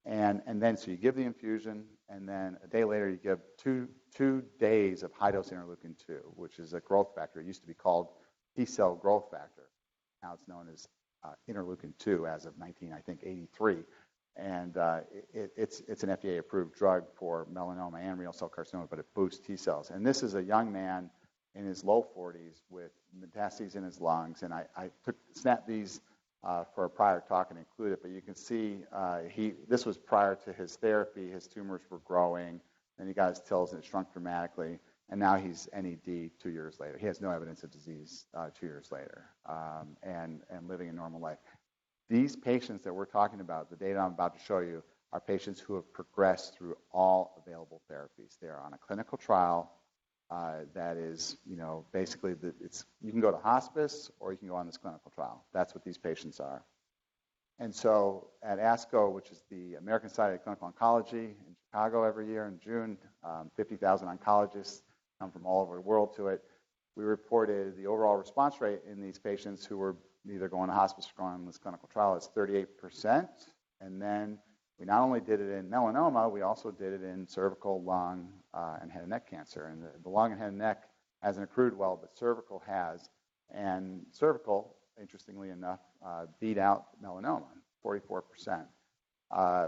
And then so you give the infusion, and then a day later you give two days of high-dose interleukin-2, which is a growth factor. It used to be called T-cell growth factor. Now it's known as interleukin-2 as of 1983. And it's an FDA-approved drug for melanoma and renal cell carcinoma, but it boosts T cells. And this is a young man in his low 40s with metastases in his lungs. And I snapped these for a prior talk and include it, but you can see this was prior to his therapy. His tumors were growing, and he got his TILs, and it shrunk dramatically, and now he's NED 2 years later. He has no evidence of disease 2 years later, and living a normal life. These patients that we're talking about, the data I'm about to show you, are patients who have progressed through all available therapies. They are on a clinical trial that is, basically, you can go to hospice or you can go on this clinical trial. That's what these patients are. And so at ASCO, which is the American Society of Clinical Oncology in Chicago every year in June, 50,000 oncologists come from all over the world to it. We reported the overall response rate in these patients who were either going to hospice or going on this clinical trial is 38%. And then we not only did it in melanoma, we also did it in cervical, lung, and head and neck cancer. And the lung and head and neck hasn't accrued well, but cervical has. And cervical, interestingly enough, beat out melanoma, 44%.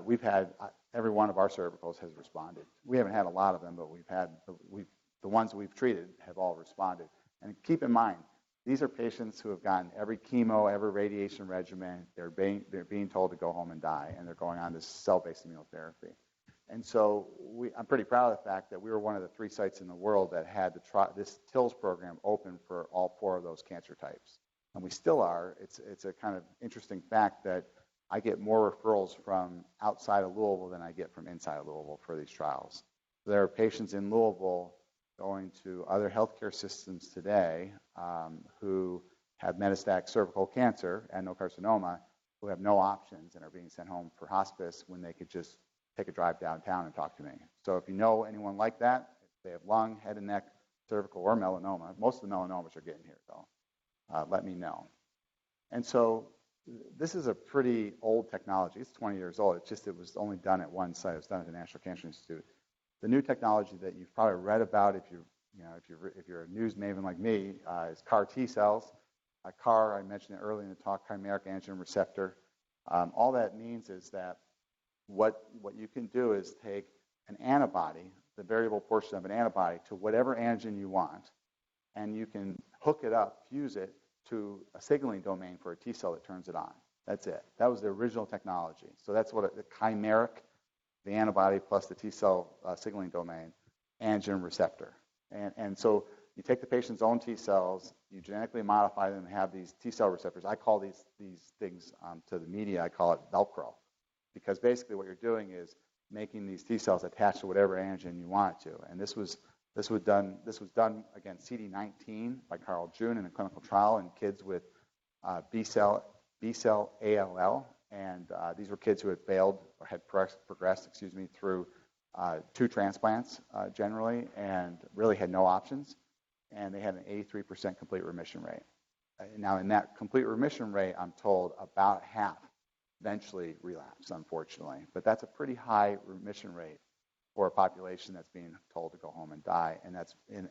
We've had, every one of our cervicals has responded. We haven't had a lot of them, but the ones we've treated have all responded. And keep in mind, these are patients who have gotten every chemo, every radiation regimen. They're being told to go home and die, and they're going on this cell-based immunotherapy. And so I'm pretty proud of the fact that we were one of the 3 sites in the world that had this TILs program open for all 4 of those cancer types. And we still are. It's a kind of interesting fact that I get more referrals from outside of Louisville than I get from inside of Louisville for these trials. There are patients in Louisville going to other healthcare systems today who have metastatic cervical cancer and adenocarcinoma who have no options and are being sent home for hospice when they could just take a drive downtown and talk to me. So if you know anyone like that, if they have lung, head and neck, cervical, or melanoma, most of the melanomas are getting here, though, let me know. And so this is a pretty old technology. It's 20 years old. It's just it was only done at one site. It was done at the National Cancer Institute. The new technology that you've probably read about, if you're a news maven like me, is CAR T cells. CAR, I mentioned it earlier in the talk, Chimeric Antigen Receptor. All that means is that what you can do is take an antibody, the variable portion of an antibody, to whatever antigen you want, and you can hook it up, fuse it to a signaling domain for a T cell that turns it on. That's it. That was the original technology. So that's what the chimeric, the antibody plus the T cell signaling domain, antigen receptor. And so you take the patient's own T cells, you genetically modify them and have these T cell receptors. I call these things to the media, I call it Velcro. Because basically what you're doing is making these T cells attach to whatever antigen you want it to. And this was done against CD19 by Carl June in a clinical trial in kids with B-cell ALL. And these were kids who had failed or had progressed through 2 transplants generally and really had no options. And they had an 83% complete remission rate. Now, in that complete remission rate, I'm told about half eventually relapse, unfortunately. But that's a pretty high remission rate for a population that's being told to go home and die.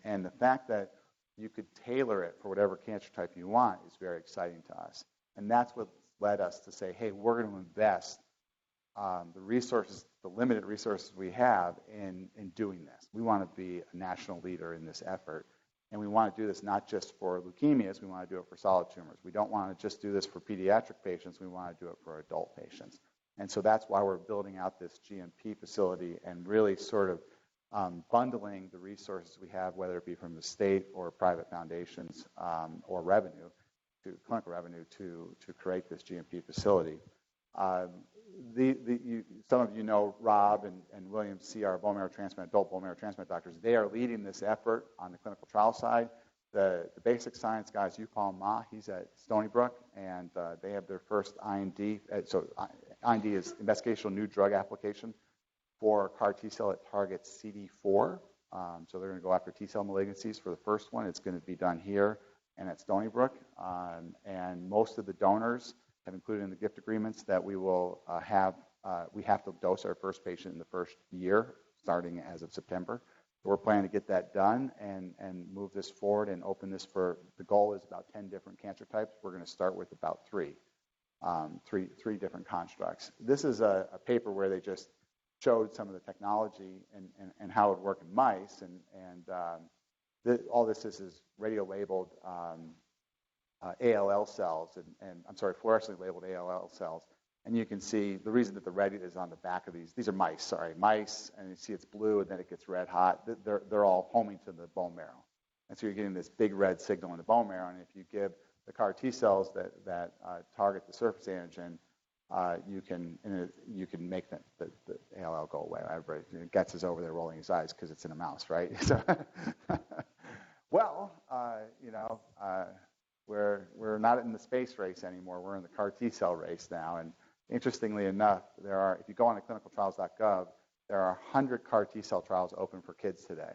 And the fact that you could tailor it for whatever cancer type you want is very exciting to us. And that's what led us to say, hey, we're going to invest the limited resources we have in doing this. We want to be a national leader in this effort. And we want to do this not just for leukemias, we want to do it for solid tumors. We don't want to just do this for pediatric patients, we want to do it for adult patients. And so that's why we're building out this GMP facility and really sort of bundling the resources we have, whether it be from the state or private foundations or clinical revenue to create this GMP facility. Some of you know Rob and William C., our adult bone marrow transplant doctors. They are leading this effort on the clinical trial side. The basic science guys, UofL Ma, he's at Stony Brook, and they have their first IND. So IND is investigational new drug application for CAR T cell that targets CD4. So they're going to go after T cell malignancies for the first one. It's going to be done here and at Stony Brook. And most of the donors have included in the gift agreements that we will we have to dose our first patient in the first year, starting as of September. So we're planning to get that done and move this forward and open this the goal is about 10 different cancer types. We're going to start with about three different constructs. This is a paper where they just showed some of the technology and how it would work in mice. All this is radio-labeled ALL cells, fluorescently labeled ALL cells. And you can see the reason that the red is on the back of these are mice, and you see it's blue and then it gets red hot. They're all homing to the bone marrow. And so you're getting this big red signal in the bone marrow. And if you give the CAR T cells that target the surface antigen, you can make the ALL go away. Everybody Getz is over there rolling his eyes because it's in a mouse, right? So, well, we're not in the space race anymore. We're in the CAR T cell race now. And interestingly enough, if you go on to clinicaltrials.gov, there are 100 CAR T cell trials open for kids today.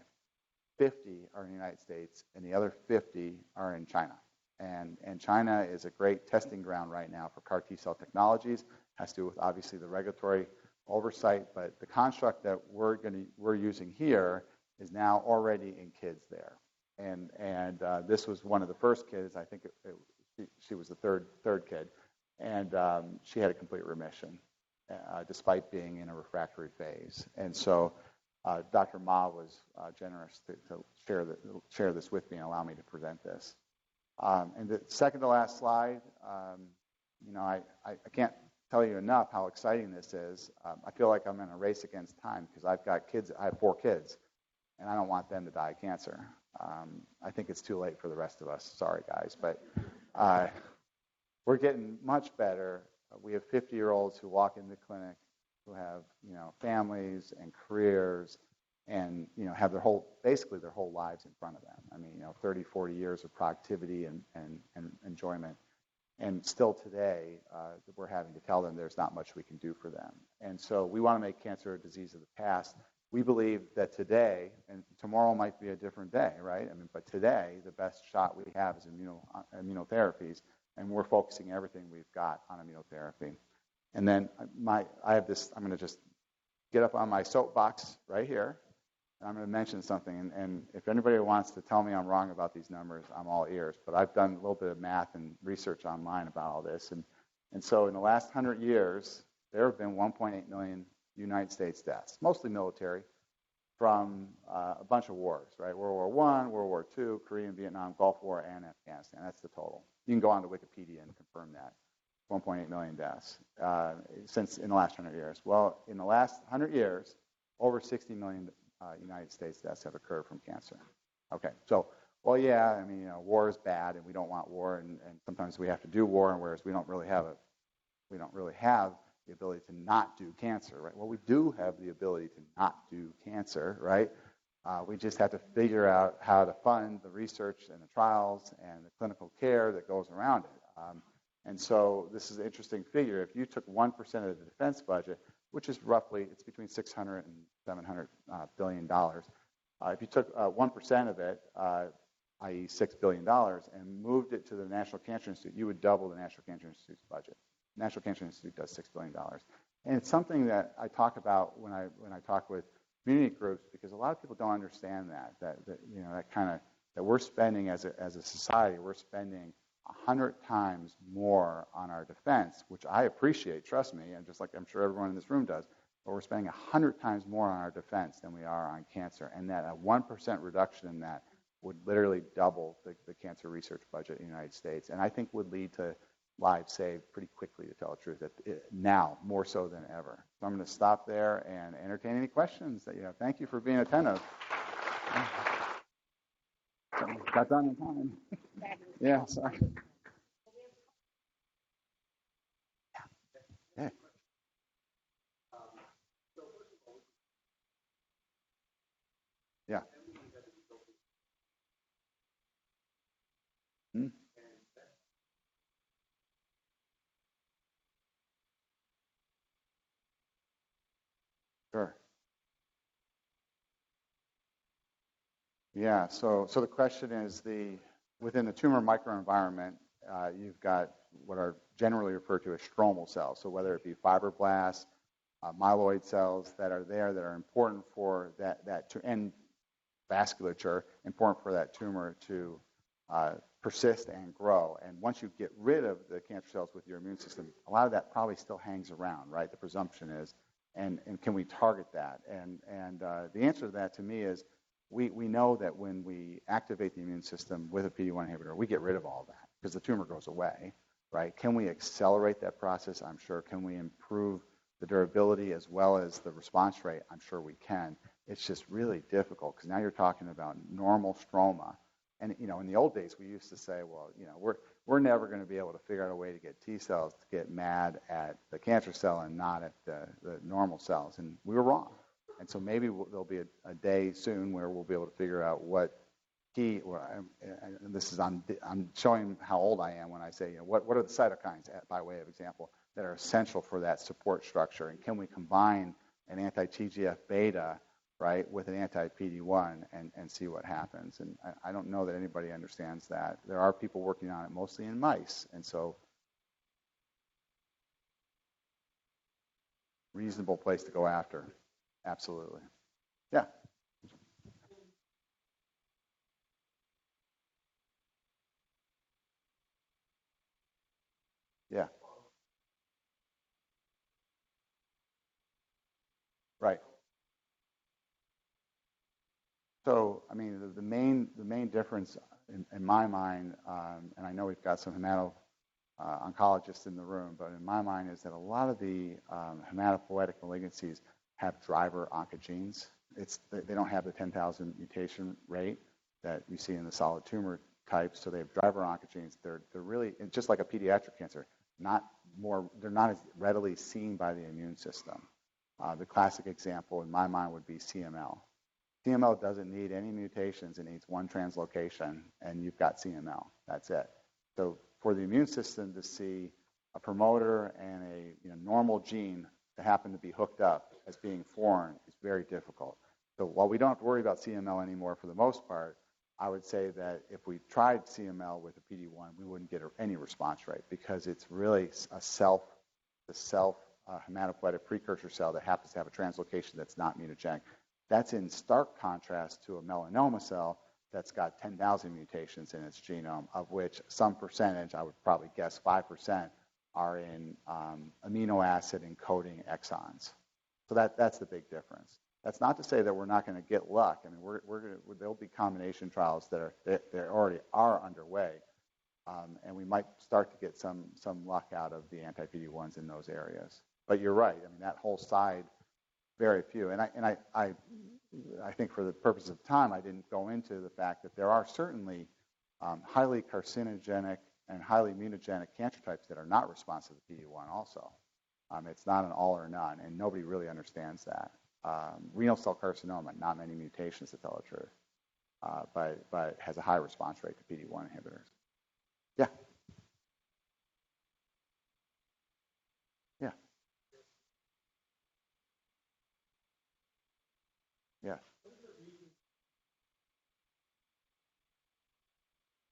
50 are in the United States, and the other 50 are in China. And China is a great testing ground right now for CAR T cell technologies. It has to do with obviously the regulatory oversight, but the construct that we're using here is now already in kids there. And this was one of the first kids. I think she was the third kid, and she had a complete remission despite being in a refractory phase. And so Dr. Ma was generous to share this with me and allow me to present this. And the second to last slide, I can't tell you enough how exciting this is. I feel like I'm in a race against time because I've got kids. I have 4 kids, and I don't want them to die of cancer. I think it's too late for the rest of us. Sorry, guys, but we're getting much better. We have 50-year-olds who walk in the clinic who have, families and careers and, have basically their whole lives in front of them. I mean, 30, 40 years of productivity and enjoyment. And still today, we're having to tell them there's not much we can do for them. And so we want to make cancer a disease of the past. We believe that today, and tomorrow might be a different day, right? But today, the best shot we have is immunotherapies. And we're focusing everything we've got on immunotherapy. And then I have this, I'm going to just get up on my soapbox right here, and I'm going to mention something. And if anybody wants to tell me I'm wrong about these numbers, I'm all ears. But I've done a little bit of math and research online about all this. And so in the last 100 years, there have been 1.8 million United States deaths, mostly military, from a bunch of wars, right? World War I, World War II, Korean, Vietnam, Gulf War, and Afghanistan. That's the total. You can go on to Wikipedia and confirm that. 1.8 million deaths since in the last 100 years. Well, in the last 100 years, over 60 million United States deaths have occurred from cancer. Okay, so, well, yeah, I mean, war is bad, and we don't want war, and sometimes we have to do war, and whereas we don't really have the ability to not do cancer, right? Well, we do have the ability to not do cancer, right? We just have to figure out how to fund the research and the trials and the clinical care that goes around it. And so this is an interesting figure. If you took 1% of the defense budget, which is roughly, it's between $600 and $700 billion. If you took 1% of it, i.e. $6 billion, and moved it to the National Cancer Institute, you would double the National Cancer Institute's budget. The National Cancer Institute does $6 billion. And it's something that I talk about when I talk with community groups, because a lot of people don't understand that we're spending as a society, we're spending 100 times more on our defense, which I appreciate, trust me, and just like I'm sure everyone in this room does, but we're spending 100 times more on our defense than we are on cancer, and that a 1% reduction in that would literally double the cancer research budget in the United States, and I think would lead to lives saved pretty quickly, to tell the truth, now more so than ever. So I'm going to stop there and entertain any questions. Thank you for being attentive. Got done in time. Yeah, sorry. Yeah. Yeah. Hmm. Sure. Yeah. So the question is within the tumor microenvironment, you've got what are generally referred to as stromal cells. So whether it be fibroblasts, myeloid cells that are there that are important for that and vasculature, important for that tumor to persist and grow. And once you get rid of the cancer cells with your immune system, a lot of that probably still hangs around, right? The presumption is, and can we target that? And the answer to that to me is we know that when we activate the immune system with a PD-1 inhibitor, we get rid of all that because the tumor goes away, right? Can we accelerate that process? I'm sure. Can we improve the durability as well as the response rate? I'm sure we can. It's just really difficult because now you're talking about normal stroma. And, in the old days, we used to say, well, we're never going to be able to figure out a way to get T cells to get mad at the cancer cell and not at the normal cells. And we were wrong. And so maybe there'll be a day soon where we'll be able to figure out what I'm showing how old I am when I say, what are the cytokines, by way of example, that are essential for that support structure? And can we combine an anti-TGF beta, right, with an anti-PD-1 and see what happens? And I don't know that anybody understands that. There are people working on it, mostly in mice. And so reasonable place to go after. Absolutely. Yeah. Yeah. Right. So, I mean, the main difference in my mind, and I know we've got some oncologists in the room, but in my mind is that a lot of the hematopoietic malignancies have driver oncogenes. They don't have the 10,000 mutation rate that you see in the solid tumor types, so they have driver oncogenes. They're really, just like a pediatric cancer, they're not as readily seen by the immune system. The classic example in my mind would be CML. CML doesn't need any mutations. It needs one translocation, and you've got CML. That's it. So for the immune system to see a promoter and a normal gene to happen to be hooked up as being foreign is very difficult. So while we don't have to worry about CML anymore for the most part, I would say that if we tried CML with a PD-1, we wouldn't get any response rate because it's really the self hematopoietic precursor cell that happens to have a translocation that's not mutagenic. That's in stark contrast to a melanoma cell that's got 10,000 mutations in its genome, of which some percentage, I would probably guess 5%, are in amino acid encoding exons. So that's the big difference. That's not to say that we're not going to get luck. I mean, there'll be combination trials that already are underway, and we might start to get some luck out of the anti-PD-1s in those areas. But you're right. I mean, that whole side, very few. And I think for the purpose of time, I didn't go into the fact that there are certainly highly carcinogenic and highly mutagenic cancer types that are not responsive to PD-1 also. It's not an all or none, and nobody really understands that. Renal cell carcinoma, not many mutations to tell the truth, but has a high response rate to PD-1 inhibitors. Yeah. Yeah. Yeah.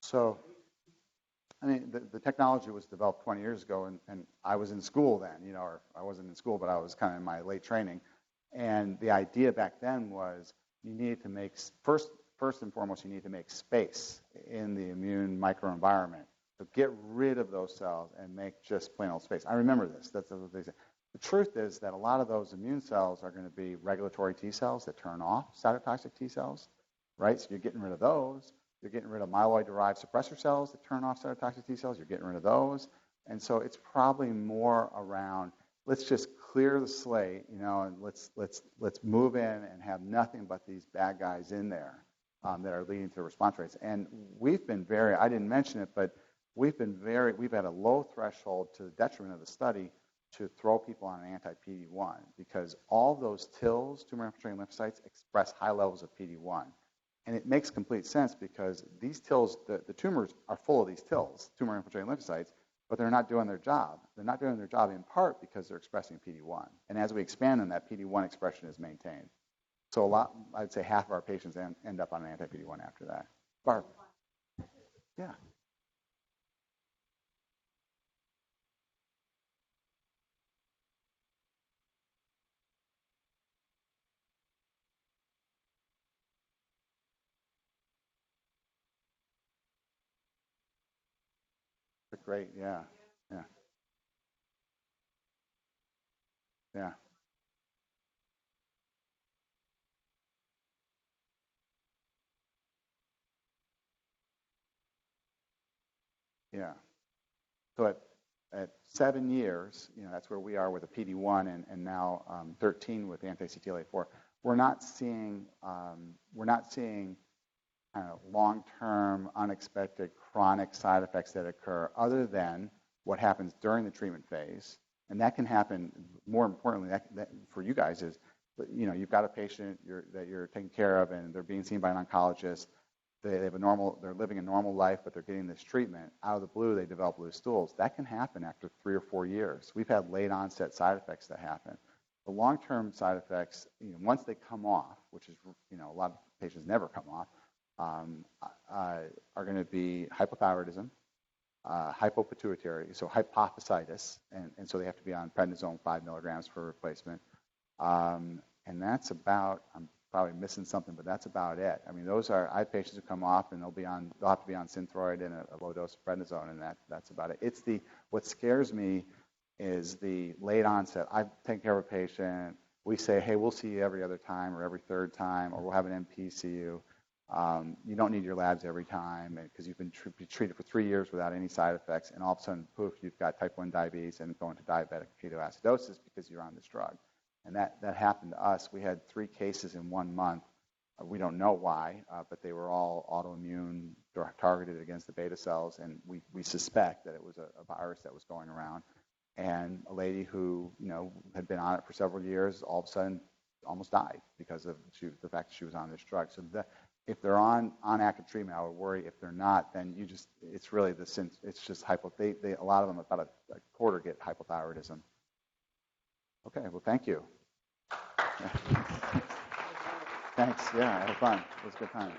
So, I mean, the technology was developed 20 years ago, and I was in school then, or I wasn't in school, but I was kind of in my late training. And the idea back then was you needed to make, first and foremost, you need to make space in the immune microenvironment. So get rid of those cells and make just plain old space. I remember this. That's what they say. The truth is that a lot of those immune cells are going to be regulatory T cells that turn off cytotoxic T cells, right? So you're getting rid of those. You're getting rid of myeloid-derived suppressor cells that turn off cytotoxic T cells. You're getting rid of those. And so it's probably more around, let's just clear the slate, and let's move in and have nothing but these bad guys in there that are leading to response rates. And we've been I didn't mention it, but we've had a low threshold to the detriment of the study to throw people on an anti-PD-1 because all those TILs, tumor infiltrating lymphocytes, express high levels of PD-1. And it makes complete sense because these TILs, the tumors are full of these TILs, tumor infiltrating lymphocytes, but they're not doing their job. They're not doing their job in part because they're expressing PD-1. And as we expand them, that PD-1 expression is maintained. So I'd say half of our patients end up on an anti-PD-1 after that. Barb. Yeah. Great. Yeah. Yeah. Yeah. Yeah. So at 7 years, that's where we are with a PD-1 and now 13 with anti-CTLA-4. We're not seeing kind of long-term, unexpected, chronic side effects that occur other than what happens during the treatment phase. And that can happen, more importantly, that for you guys is, you've got a patient that you're taking care of and they're being seen by an oncologist. They're living a normal life, but they're getting this treatment. Out of the blue, they develop loose stools. That can happen after 3 or 4 years. We've had late onset side effects that happen. The long-term side effects, once they come off, which is, a lot of patients never come off, are going to be hypothyroidism, hypopituitary, so hypophysitis, and so they have to be on prednisone 5 milligrams for replacement. And that's about, I'm probably missing something, but that's about it. I mean, I have patients who come off and they'll have to be on Synthroid and a low dose of prednisone, and that's about it. What scares me is the late onset. I take care of a patient. We say, hey, we'll see you every other time or every third time, or we'll have an MPCU. You don't need your labs every time because you've been treated for 3 years without any side effects, and all of a sudden, poof, you've got type 1 diabetes and going to diabetic ketoacidosis because you're on this drug. And that happened to us. We had 3 cases in 1 month. We don't know why, but they were all autoimmune, targeted against the beta cells, and we suspect that it was a virus that was going around. And a lady who had been on it for several years, all of a sudden, almost died because of the fact that she was on this drug. So if they're on active treatment, I would worry. If they're not, then it's really it's just a lot of them, about a quarter, get hypothyroidism. Okay, well, thank you. Thanks. Yeah, I had fun. It was a good time.